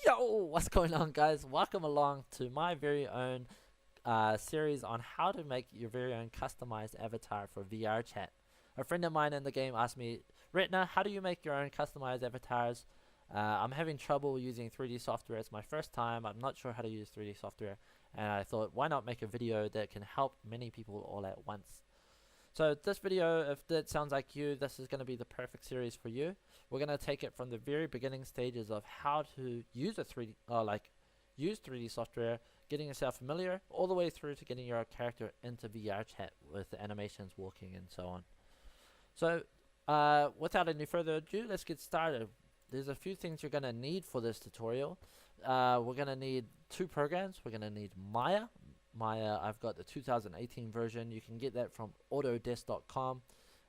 Yo, what's going on, guys? Welcome along to my very own series on how to make your very own customized avatar for VRchat. A friend of mine in the game asked me, Retna, how do you make your own customized avatars? I'm having trouble using 3D software. It's my first time. I'm not sure how to use 3D software. And I thought, why not make a video that can help many people all at once? So this video, if that sounds like you, this is going to be the perfect series for you. We're going to take it from the very beginning stages of how to use a 3D, use 3D software, getting yourself familiar, all the way through to getting your character into VRchat with the animations walking and so on. So without any further ado, let's get started. There's a few things you're going to need for this tutorial. We're going to need two programs. We're going to need Maya. I've got the 2018 version. You can get that from autodesk.com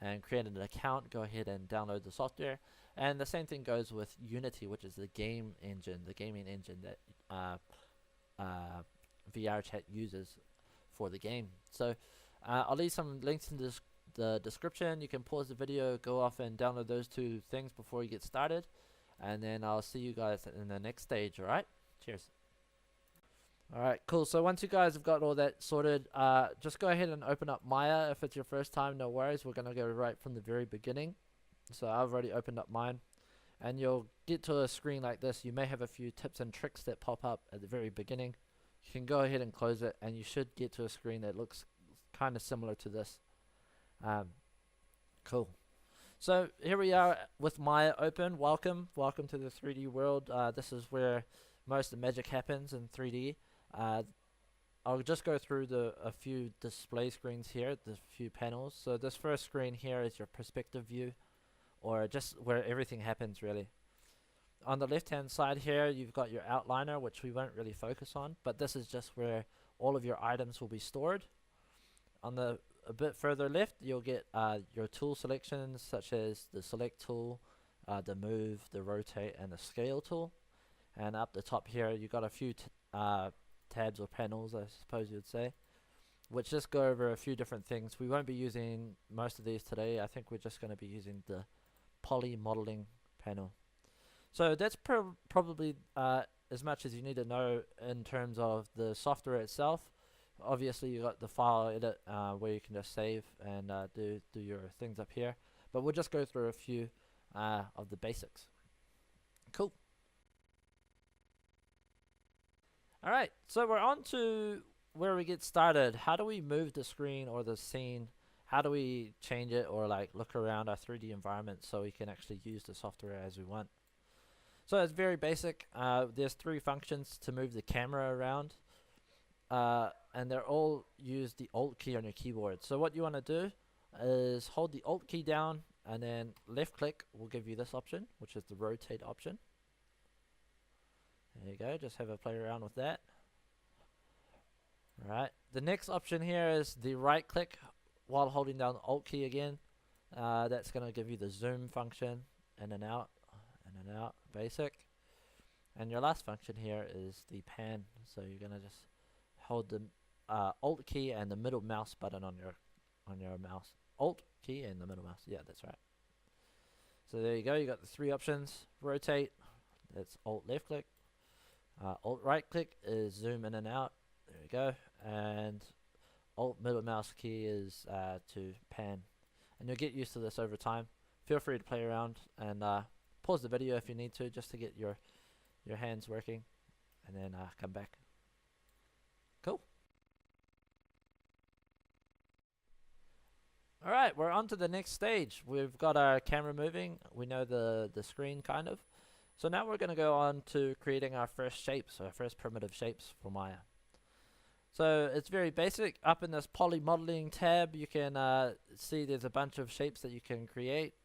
and create an account. Go ahead and download the software. And the same thing goes with Unity, which is the game engine, the gaming engine that VRchat uses for the game. So I'll leave some links in the description. You can pause the video, go off and download those two things before you get started. And then I'll see you guys in the next stage, alright? Cheers. Alright, cool. So once you guys have got all that sorted, just go ahead and open up Maya. If it's your first time, no worries. We're going to go right from the very beginning. So I've already opened up mine. And you'll get to a screen like this. You may have a few tips and tricks that pop up at the very beginning. You can go ahead and close it, and you should get to a screen that looks kind of similar to this. Cool. So here we are with Maya open. Welcome to the 3D world. This is where most of the magic happens in 3D. I'll just go through a few display screens here, the few panels. So this first screen here is your perspective view, or just where everything happens really. On the left hand side here, you've got your outliner, which we won't really focus on, but this is just where all of your items will be stored. On the a bit further left, you'll get your tool selections, such as the select tool, the move, the rotate, and the scale tool. And up the top here, you've got a few tabs or panels, I suppose you'd say, which just go over a few different things. We won't be using most of these today. I think we're just going to be using the poly modeling panel. So that's probably as much as you need to know in terms of the software itself. Obviously you got the file edit where you can just save and do your things up here, but we'll just go through a few of the basics. Cool. Alright, so we're on to where we get started. How do we move the screen or the scene? How do we change it or like look around our 3D environment so we can actually use the software as we want? So it's very basic. There's three functions to move the camera around, and they're all use the Alt key on your keyboard. So what you want to do is hold the Alt key down, and then left click will give you this option, which is the rotate option. There you go, just have a play around with that. Alright, the next option here is the right click while holding down the Alt key again. That's going to give you the zoom function, in and out, basic. And your last function here is the pan. So you're going to just hold the Alt key and the middle mouse button on your mouse. Alt key and the middle mouse. Yeah, that's right. So there you go. You got the three options. Rotate, that's Alt left click. Alt right click is zoom in and out. There we go. And Alt middle mouse key is to pan. And you'll get used to this over time. Feel free to play around and pause the video if you need to, just to get your hands working, and then come back. Cool. Alright, we're on to the next stage. We've got our camera moving. We know the screen kind of. So now we're going to go on to creating our first shapes, our first primitive shapes for Maya. So it's very basic. Up in this poly modeling tab, you can see there's a bunch of shapes that you can create.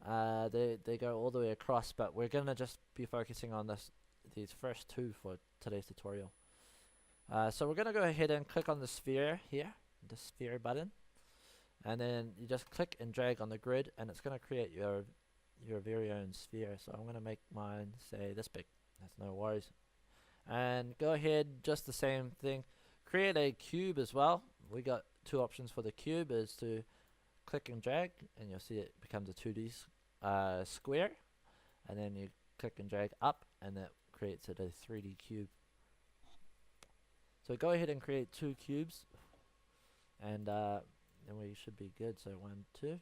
They go all the way across, but we're going to just be focusing on these first two for today's tutorial. So we're going to go ahead and click on the sphere here, the sphere button, and then you just click and drag on the grid, and it's going to create your very own sphere. So I'm going to make mine say this big. That's no worries. And go ahead, just the same thing, create a cube as well. We got two options for the cube, is to click and drag, and you'll see it becomes a 2D square, and then you click and drag up, and that creates it a 3D cube. So go ahead and create 2 cubes, and then we should be good. So 1, 2.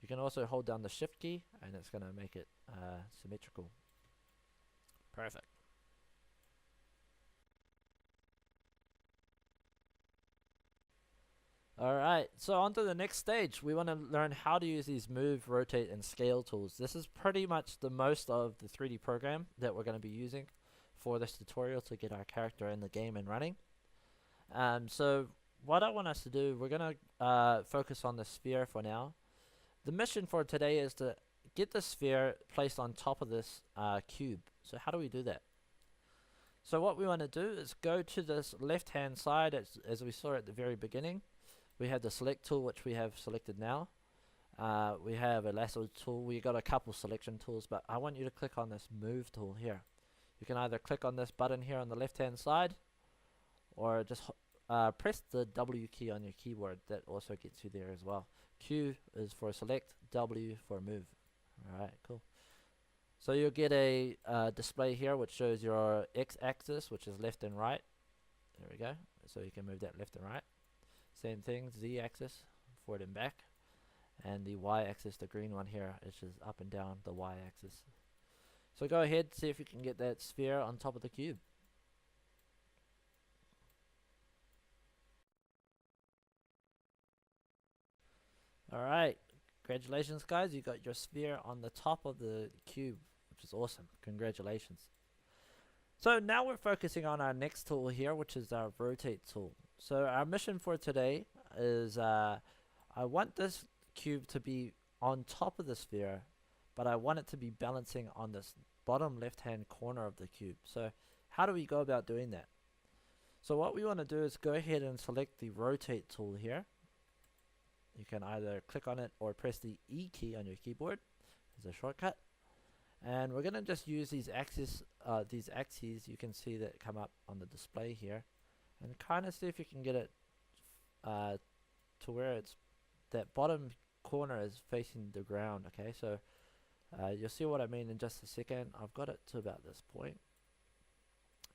You can also hold down the shift key and it's going to make it symmetrical. Perfect. Alright, so on to the next stage. We want to learn how to use these move, rotate, and scale tools. This is pretty much the most of the 3D program that we're going to be using for this tutorial to get our character in the game and running. So what I want us to do, we're going to focus on the sphere for now. The mission for today is to get the sphere placed on top of this cube. So how do we do that? So what we want to do is go to this left hand side as we saw at the very beginning. We have the select tool, which we have selected now. We have a lasso tool. We got a couple selection tools, but I want you to click on this move tool here. You can either click on this button here on the left hand side, or just press the W key on your keyboard. That also gets you there as well. Q is for select, W for move. Alright, cool. So you'll get a display here which shows your X axis, which is left and right. There we go. So you can move that left and right. Same thing, Z axis, forward and back. And the Y axis, the green one here, is just up and down the Y axis. So go ahead, see if you can get that sphere on top of the cube. Alright, congratulations guys, you got your sphere on the top of the cube, which is awesome. Congratulations. So now we're focusing on our next tool here, which is our rotate tool. So our mission for today is I want this cube to be on top of the sphere, but I want it to be balancing on this bottom left hand corner of the cube. So how do we go about doing that? So what we want to do is go ahead and select the rotate tool here. You can either click on it or press the E key on your keyboard as a shortcut. And we're going to just use these axes you can see that come up on the display here, and kind of see if you can get it to where it's that bottom corner is facing the ground. Okay, so you'll see what I mean in just a second. I've got it to about this point,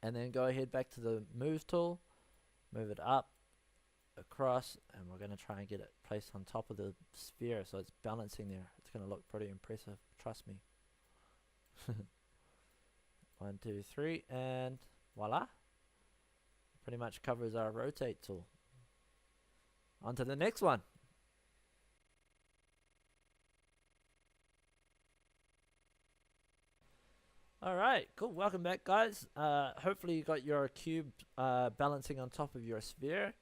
and then go ahead back to the move tool, move it up, across, and we're going to try and get it placed on top of the sphere so it's balancing there. It's going to look pretty impressive, trust me. 1, 2, 3, and voila. Pretty much covers our rotate tool. On to the next one. Alright, cool. Welcome back guys. Hopefully you got your cube balancing on top of your sphere.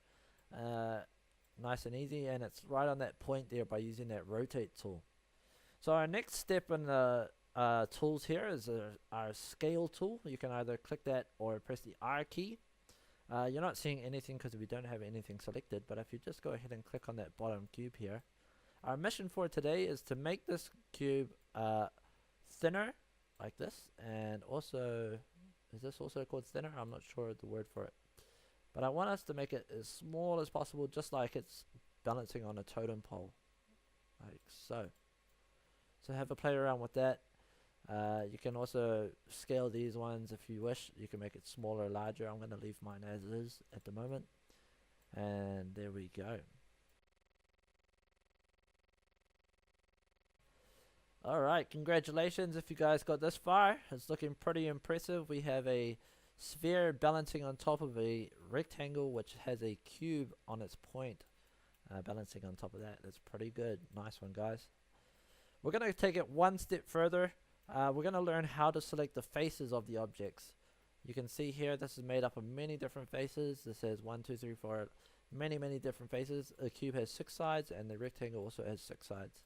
Nice and easy, and it's right on that point there by using that rotate tool. So our next step in the tools here is our scale tool. You can either click that or press the R key. You're not seeing anything because we don't have anything selected, but if you just go ahead and click on that bottom cube here, our mission for today is to make this cube thinner like this, and also, is this also called thinner? I'm not sure the word for it, but I want us to make it as small as possible, just like it's balancing on a totem pole, like so. So have a play around with that. You can also scale these ones if you wish. You can make it smaller or larger. I'm going to leave mine as is at the moment. And there we go. Alright, congratulations if you guys got this far. It's looking pretty impressive. We have a sphere balancing on top of a rectangle which has a cube on its point. Balancing on top of that. That's pretty good. Nice one, guys. We're going to take it one step further. We're going to learn how to select the faces of the objects. You can see here this is made up of many different faces. This has 1, 2, 3, 4, many different faces. The cube has 6 sides and the rectangle also has 6 sides.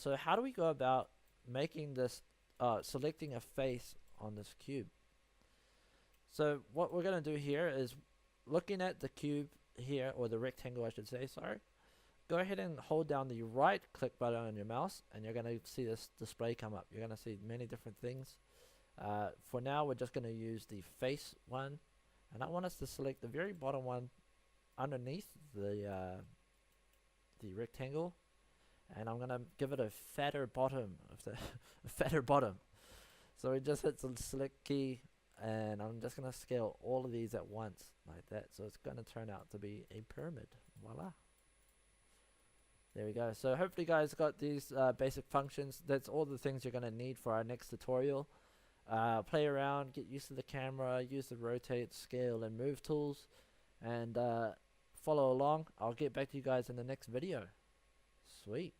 So how do we go about making this, selecting a face on this cube? So what we're going to do here is, looking at the cube here, or the rectangle I should say, sorry, go ahead and hold down the right click button on your mouse and you're going to see this display come up. You're going to see many different things. For now we're just going to use the face one, and I want us to select the very bottom one underneath the rectangle, and I'm going to give it a fatter bottom of the a fatter bottom. So we just hit the select key, and I'm just going to scale all of these at once like that. So it's going to turn out to be a pyramid. Voila. There we go. So hopefully you guys got these basic functions. That's all the things you're going to need for our next tutorial. Play around, get used to the camera, use the rotate, scale, and move tools, and follow along. I'll get back to you guys in the next video. Sweet.